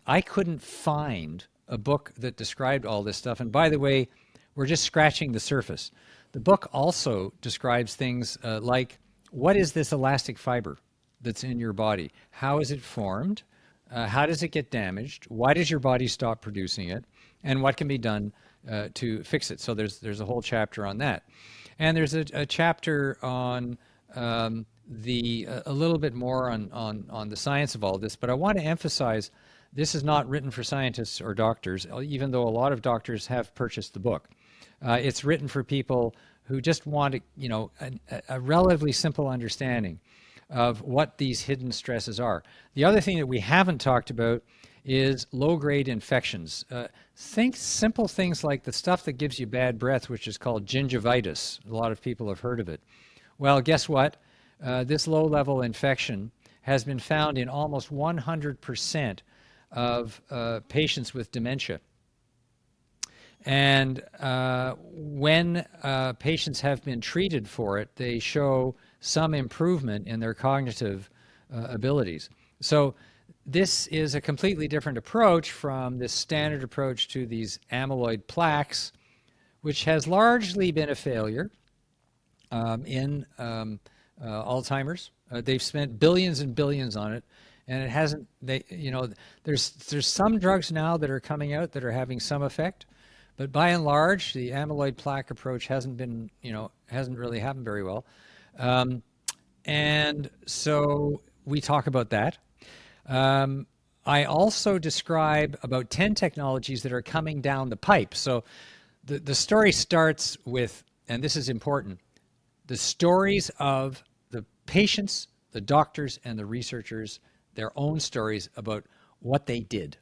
I couldn't find a book that described all this stuff. And by the way, we're just scratching the surface. The book also describes things like, what is this elastic fiber that's in your body? How is it formed? How does it get damaged? Why does your body stop producing it? And what can be done to fix it? So there's a whole chapter on that. And there's a chapter on a little bit more on the science of all this. But I want to emphasize, this is not written for scientists or doctors, even though a lot of doctors have purchased the book. It's written for people who just want a relatively simple understanding of what these hidden stresses are. The other thing that we haven't talked about is low-grade infections. Think simple things like the stuff that gives you bad breath, which is called gingivitis. A lot of people have heard of it. Well, guess what? This low-level infection has been found in almost 100% of patients with dementia. And when patients have been treated for it, they show some improvement in their cognitive abilities. So this is a completely different approach from this standard approach to these amyloid plaques, which has largely been a failure in Alzheimer's. They've spent billions and billions on it, and it hasn't. There's some drugs now that are coming out that are having some effect. But by and large, the amyloid plaque approach hasn't really happened very well. And so we talk about that. I also describe about 10 technologies that are coming down the pipe. So the story starts with and this is important, the stories of the patients, the doctors, and the researchers, their own stories about what they did.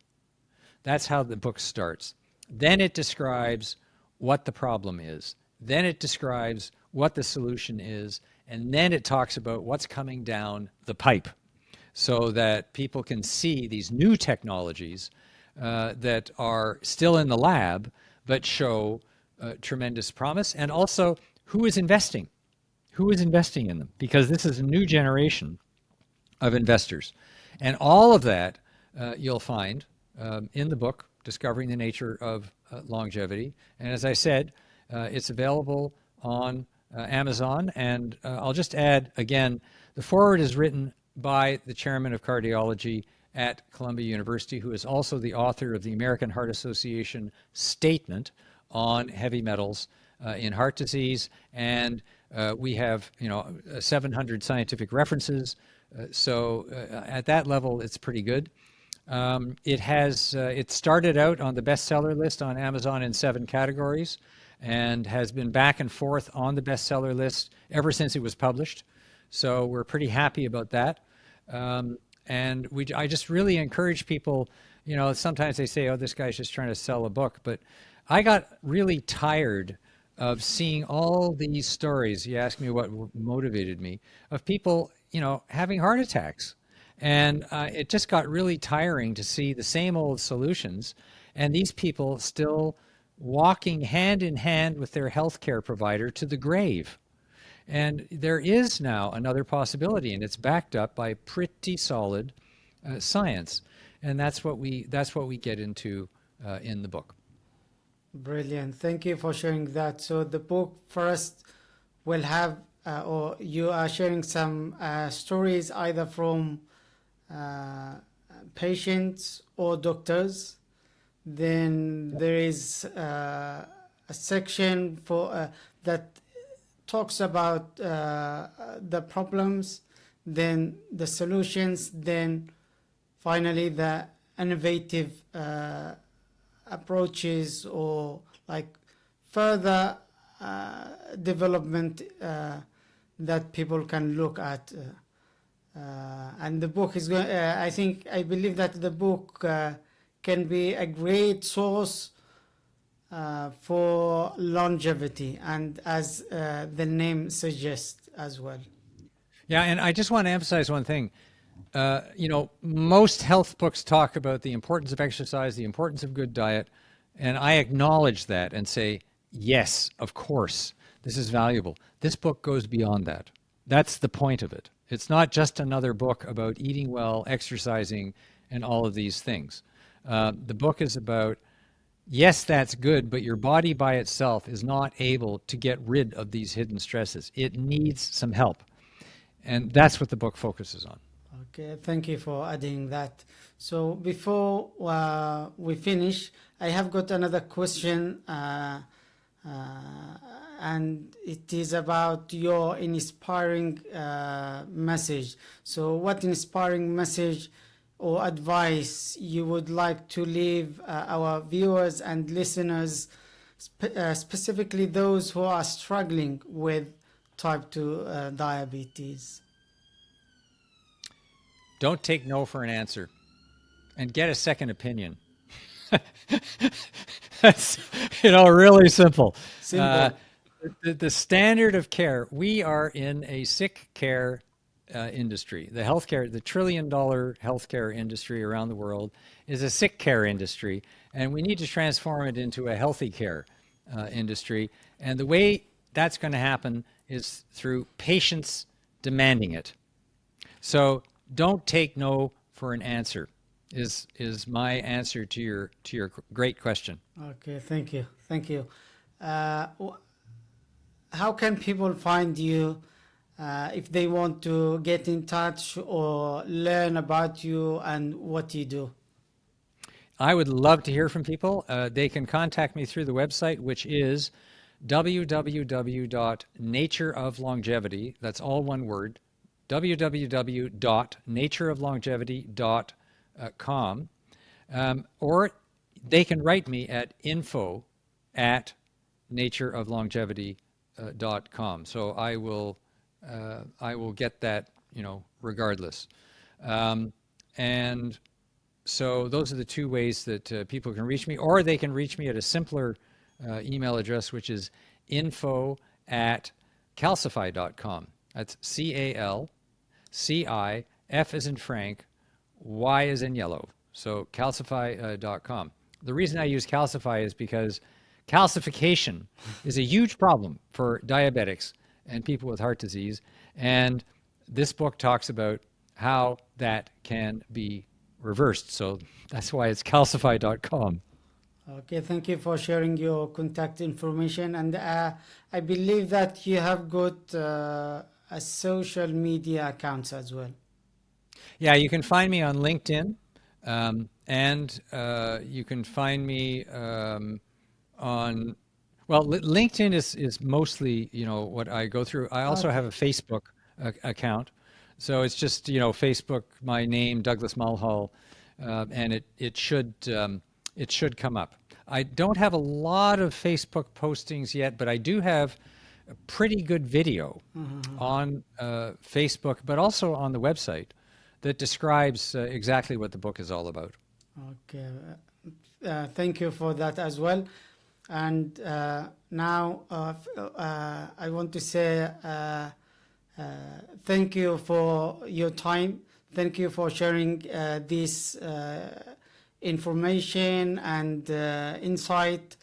That's how the book starts. Then it describes what the problem is. Then it describes what the solution is. And then it talks about what's coming down the pipe so that people can see these new technologies that are still in the lab but show tremendous promise. And also, who is investing? Who is investing in them? Because this is a new generation of investors. And all of that you'll find in the book, Discovering the Nature of Longevity. And as I said, it's available on Amazon. And I'll just add, again, the foreword is written by the chairman of cardiology at Columbia University, who is also the author of the American Heart Association statement on heavy metals in heart disease. And we have, 700 scientific references. So at that level, it's pretty good. It started out on the bestseller list on Amazon in 7 categories and has been back and forth on the bestseller list ever since it was published. So we're pretty happy about that. And I just really encourage people, sometimes they say, oh, this guy's just trying to sell a book. But I got really tired of seeing all these stories. You asked me what motivated me, of people, having heart attacks. And it just got really tiring to see the same old solutions and these people still walking hand in hand with their healthcare provider to the grave. And there is now another possibility, and it's backed up by pretty solid science. And that's what we get into in the book. Brilliant. Thank you for sharing that. So the book first will have, or you are sharing some stories either from patients or doctors. Then there is a section for that talks about the problems, then the solutions, then finally the innovative approaches or like further development that people can look at. And the book is going, I believe that the book can be a great source for longevity, and as the name suggests as well. Yeah, and I just want to emphasize one thing. Most health books talk about the importance of exercise, the importance of good diet, and I acknowledge that and say, yes, of course, this is valuable. This book goes beyond that. That's the point of it. It's not just another book about eating well, exercising, and all of these things. The book is about, yes, that's good, but your body by itself is not able to get rid of these hidden stresses. It needs some help. And that's what the book focuses on. Okay, thank you for adding that. So before we finish, I have got another question, and it is about your inspiring message. So what inspiring message or advice you would like to leave our viewers and listeners, specifically those who are struggling with type 2 diabetes? Don't take no for an answer, and get a second opinion. That's, really simple. The standard of care, we are in a sick care industry. The healthcare, the $1 trillion healthcare industry around the world is a sick care industry, and we need to transform it into a healthy care industry. And the way that's going to happen is through patients demanding it. So don't take no for an answer is my answer to your great question. Okay, thank you. How can people find you if they want to get in touch or learn about you and what you do? I would love to hear from people. They can contact me through the website, which is www.natureoflongevity. That's all one word. www.natureoflongevity.com. Or they can write me at info@natureoflongevity.com. calcify.com. So I will get that, regardless. And so those are the two ways that people can reach me, or they can reach me at a simpler email address, which is info@calcify.com. That's CALCI, F as in Frank, Y as in yellow. So calcify.com. The reason I use calcify is because calcification is a huge problem for diabetics and people with heart disease. And this book talks about how that can be reversed. So that's why it's calcify.com. Okay, thank you for sharing your contact information. And I believe that you have got a social media accounts as well. Yeah, you can find me on LinkedIn, and you can find me on, well, LinkedIn is mostly, what I go through. I also have a Facebook account. So it's just, Facebook, my name, Douglas Mulhall, and it should come up. I don't have a lot of Facebook postings yet, but I do have a pretty good video on Facebook, but also on the website that describes exactly what the book is all about. Okay, thank you for that as well. And now I want to say thank you for your time. Thank you for sharing this information and insight.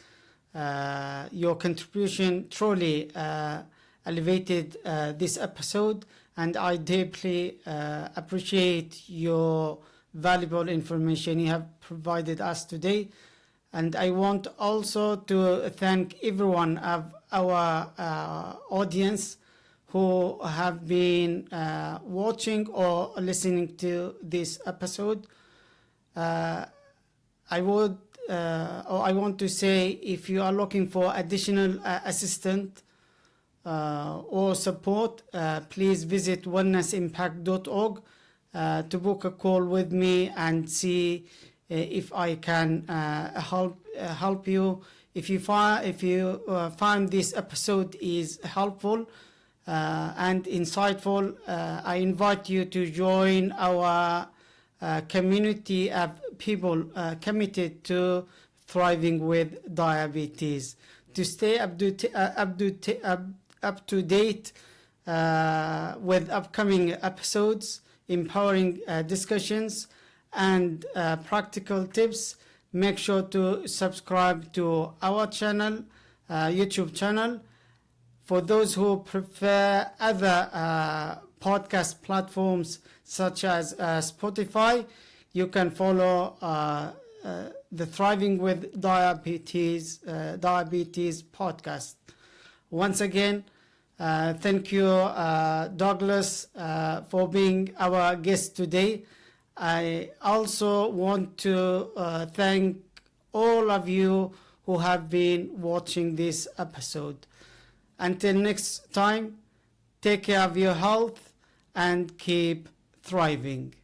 Your contribution truly elevated this episode, and I deeply appreciate your valuable information you have provided us today. And I want also to thank everyone of our audience who have been watching or listening to this episode. I want to say, if you are looking for additional assistance or support, please visit wellnessimpact.org to book a call with me and see if I can help you. If you find this episode is helpful and insightful, I invite you to join our community of people committed to thriving with diabetes. To stay up to date with upcoming episodes, empowering discussions, and practical tips, make sure to subscribe to our channel, YouTube channel. For those who prefer other podcast platforms such as Spotify, you can follow the Thriving with Diabetes podcast. Once again, thank you, Douglas, for being our guest today. I also want to thank all of you who have been watching this episode. Until next time, take care of your health and keep thriving.